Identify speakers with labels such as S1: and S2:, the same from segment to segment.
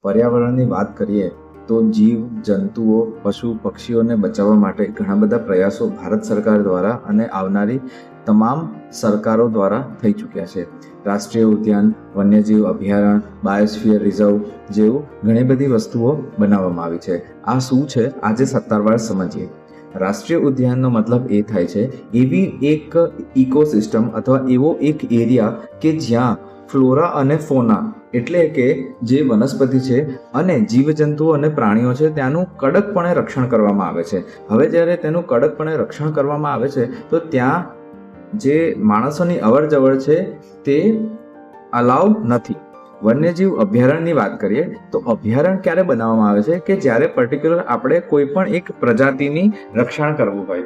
S1: પર્યાવરણની વાત કરીએ તો જીવ જંતુઓ પશુ પક્ષીઓને બચાવવા માટે ઘણા બધા પ્રયાસો ભારત સરકાર દ્વારા અને આવનારી તમામ સરકારો દ્વારા થઈ ચૂક્યા છે. રાષ્ટ્રીય ઉદ્યાન, વન્યજીવ અભયારણ્ય, બાયોસ્ફિયર રિઝર્વ જેવું ઘણી બધી વસ્તુઓ બનાવવામાં આવી છે. આ શું છે આજે સત્તાવાર સમજીએ. રાષ્ટ્રીય ઉદ્યાનનો મતલબ એ થાય છે એવી એક ઇકોસિસ્ટમ અથવા એવો એક એરિયા કે જ્યાં ફ્લોરા અને ફોના એટલે કે જે વનસ્પતિ છે અને જીવજંતુઓ અને પ્રાણીઓ છે ત્યાંનું કડકપણે રક્ષણ કરવામાં આવે છે. હવે જ્યારે તેનું કડકપણે રક્ષણ કરવામાં આવે છે તો ત્યાં જે માણસોની અવર જવર છે તે અલાઉ નથી. વન્યજીવ અભયારણ્યની વાત કરીએ તો અભયારણ્ય ક્યારે બનાવવામાં આવે છે કે જ્યારે પર્ટિક્યુલર આપણે કોઈ પણ એક પ્રજાતિની રક્ષણ કરવું હોય.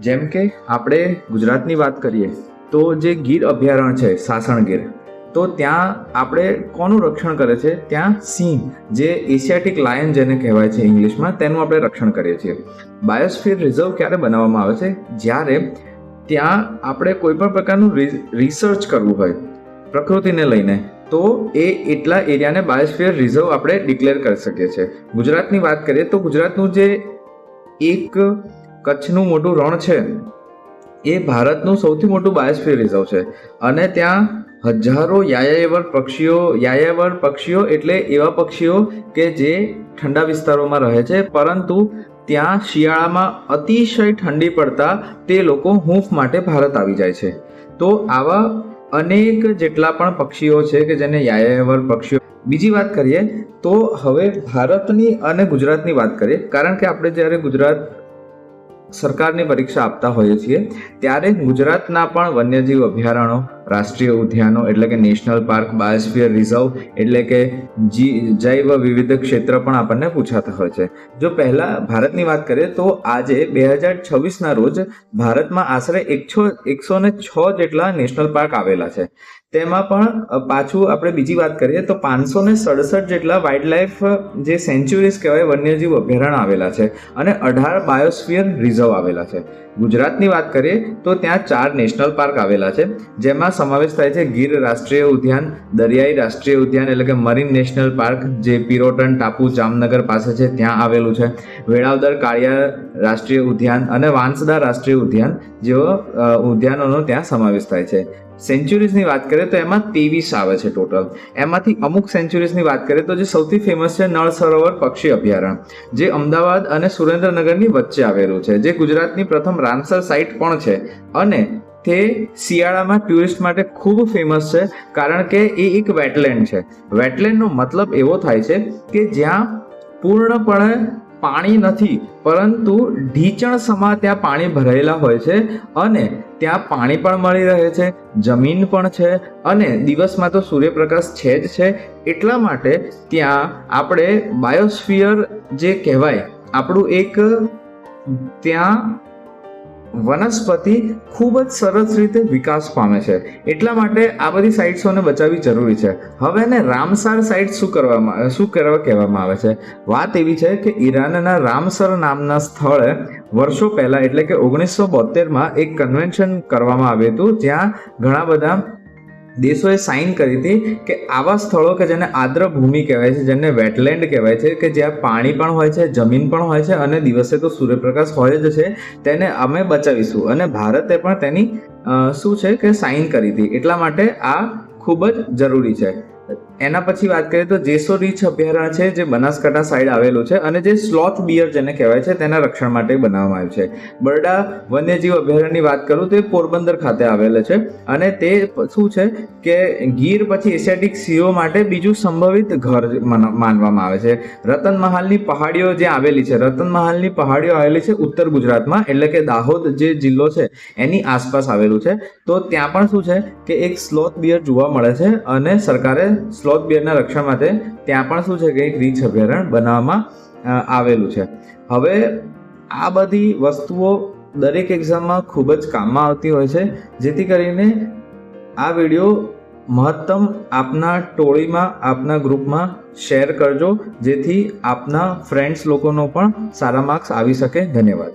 S1: જેમ કે આપણે ગુજરાતની વાત કરીએ તો જે ગીર અભયારણ્ય છે સાસણ ગીર, તો ત્યાં આપણે કોનું રક્ષણ કરે છે? ત્યાં સિંહ, જે એશિયાટિક લાયન જેને કહેવાય છે ઇંગ્લિશમાં, તેનું આપણે રક્ષણ કરીએ છીએ. બાયોસ્ફિયર રિઝર્વ ક્યારે બનાવવામાં આવે છે? જ્યારે ત્યાં આપણે કોઈ પણ પ્રકારનું રિસર્ચ કરવું હોય પ્રકૃતિને લઈને તો એ એટલા એરિયાને બાયોસ્ફિયર રિઝર્વ આપણે ડિક્લેર કરી શકીએ છીએ. ગુજરાતની વાત કરીએ તો ગુજરાતનું જે એક કચ્છનું મોટું રણ છે એ ભારતનું સૌથી મોટું બાયોસ્ફિયર રિઝર્વ છે અને ત્યાં હજારો યાયાવર પક્ષીઓ એટલે એવા પક્ષીઓ કે જે ઠંડા વિસ્તારોમાં રહે છે, પરંતુ ત્યાં શિયાળામાં અતિશય ઠંડી પડતા તે લોકો હૂંફ માટે ભારત આવી જાય છે. તો આવા અનેક જેટલા પણ પક્ષીઓ છે કે જેને યાયાવર પક્ષીઓ. બીજી વાત કરીએ તો હવે ભારતની અને ગુજરાતની વાત કરીએ, કારણ કે આપણે જ્યારે ગુજરાત સરકારની પરીક્ષા આપતા હોઈએ છીએ ત્યારે ગુજરાતના પણ વન્યજીવ અભયારણ્યો, રાષ્ટ્રીય ઉદ્યાનો એટલે કે નેશનલ પાર્ક, બાયોસ્ફિયર રિઝર્વ એટલે કે જૈવ વિવિધ ક્ષેત્ર પણ આપણને પૂછાતા હોય છે. જો પહેલાં ભારતની વાત કરીએ તો આજે 2026ના રોજ ભારતમાં આશરે 106 જેટલા નેશનલ પાર્ક આવેલા છે. તેમાં પણ પાછું આપણે બીજી વાત કરીએ તો 567 જેટલા વાઇલ્ડ લાઈફ જે સેન્ચ્યુરીઝ કહેવાય વન્યજીવ અભયારણ્ય આવેલા છે અને 18 બાયોસ્ફિયર રિઝર્વ આવેલા છે. ગુજરાતની વાત કરીએ તો ત્યાં 4 નેશનલ પાર્ક આવેલા છે, જેમાં સમાવેશ થાય છે ગીર રાષ્ટ્રીય ઉદ્યાન, દરિયાઈ રાષ્ટ્રીય ઉદ્યાન એટલે કે મરીન નેશનલ પાર્ક જે પિરોટન ટાપુ જામનગર પાસે છે ત્યાં આવેલું છે, વેળાવદર કાળિયાર રાષ્ટ્રીય ઉદ્યાન અને વાંસદા રાષ્ટ્રીય ઉદ્યાન જેવા ઉદ્યાનોનો ત્યાં સમાવેશ થાય છે. સેન્ચ્યુરીઝની વાત કરીએ તો એમાં 23 આવે છે ટોટલ. એમાંથી અમુક સેન્ચ્યુરીઝની વાત કરીએ તો જે સૌથી ફેમસ છે નળ સરોવર પક્ષી અભયારણ્ય, જે અમદાવાદ અને સુરેન્દ્રનગરની વચ્ચે આવેલું છે, જે ગુજરાતની પ્રથમ રામસર સાઇટ પણ છે અને તે શિયાળામાં ટુરિસ્ટ માટે ખૂબ ફેમસ છે, કારણ કે એ એક વેટલેન્ડ છે. વેટલેન્ડનો મતલબ એવો થાય છે કે જ્યાં પૂર્ણપણે પાણી નથી પરંતુ ઢીચણ સમા ત્યાં પાણી ભરાયેલા હોય છે અને ત્યાં પાણી પણ મળી રહે છે, જમીન પણ છે અને દિવસમાં તો સૂર્યપ્રકાશ છે જ છે. એટલા માટે ત્યાં આપણે બાયોસ્ફિયર જે કહેવાય આપણું એક ત્યાં વનસ્પતિ ખૂબ જ સરસ રીતે વિકાસ પામે છે. એટલા માટે આ બધી સાઇટ્સોને બચાવવી જરૂરી છે. હવે એને રામસર સાઇટ શું કહેવામાં આવે છે? વાત એવી છે કે ઈરાનના રામસર નામના સ્થળે વર્ષો પહેલાં એટલે કે 1972માં એક કન્વેન્શન કરવામાં આવ્યું હતું, જ્યાં ઘણા બધા દેશોએ સાઇન કરી હતી કે આવા સ્થળો કે જેને આર્દ્ર ભૂમિ કહેવાય છે, જેને વેટલેન્ડ કહેવાય છે, કે જ્યાં પાણી પણ હોય છે, જમીન પણ હોય છે અને દિવસે તો સૂર્યપ્રકાશ હોય જ છે, તેને અમે બચાવીશું. અને ભારતે પણ તેની શું છે કે સાઇન કરી હતી. એટલા માટે આ ખૂબ જ જરૂરી છે. એના પછી વાત કરીએ તો જેસો રીચ અભયારણ્ય છે, જે બનાસકાંઠા સાઈડ આવેલું છે અને જે સ્લોથ બિયર જેને કહેવાય છે તેના રક્ષણ માટે બનાવવામાં આવ્યું છે. બરડા વન્યજીવ અભયારણ્યની વાત કરું તો એ પોરબંદર ખાતે આવેલ છે અને તે શું છે કે ગીર પછી એશિયાટિક સિંહો માટે બીજું સંભવિત ઘર માનવામાં આવે છે. રતનમહાલની પહાડીઓ જે આવેલી છે, રતનમહાલની પહાડીઓ આવેલી છે ઉત્તર ગુજરાતમાં, એટલે કે દાહોદ જે જિલ્લો છે એની આસપાસ આવેલું છે. તો ત્યાં પણ શું છે કે એક સ્લોથ બિયર જોવા મળે છે અને સરકારે સ્લોથ બિયરના રક્ષણ માટે ત્યાં પણ શું છે કે એક રીંછ અભયારણ્ય બનાવવામાં આવેલું છે. હવે આ બધી વસ્તુઓ દરેક એક્ઝામમાં ખૂબ જ કામમાં આવતી હોય છે, જેથી કરીને આ વિડીયો મહત્તમ આપના ટોળીમાં, આપના ગ્રુપમાં શેર કરજો, જેથી આપના ફ્રેન્ડ્સ લોકોનો પણ સારા માર્ક્સ આવી શકે. ધન્યવાદ.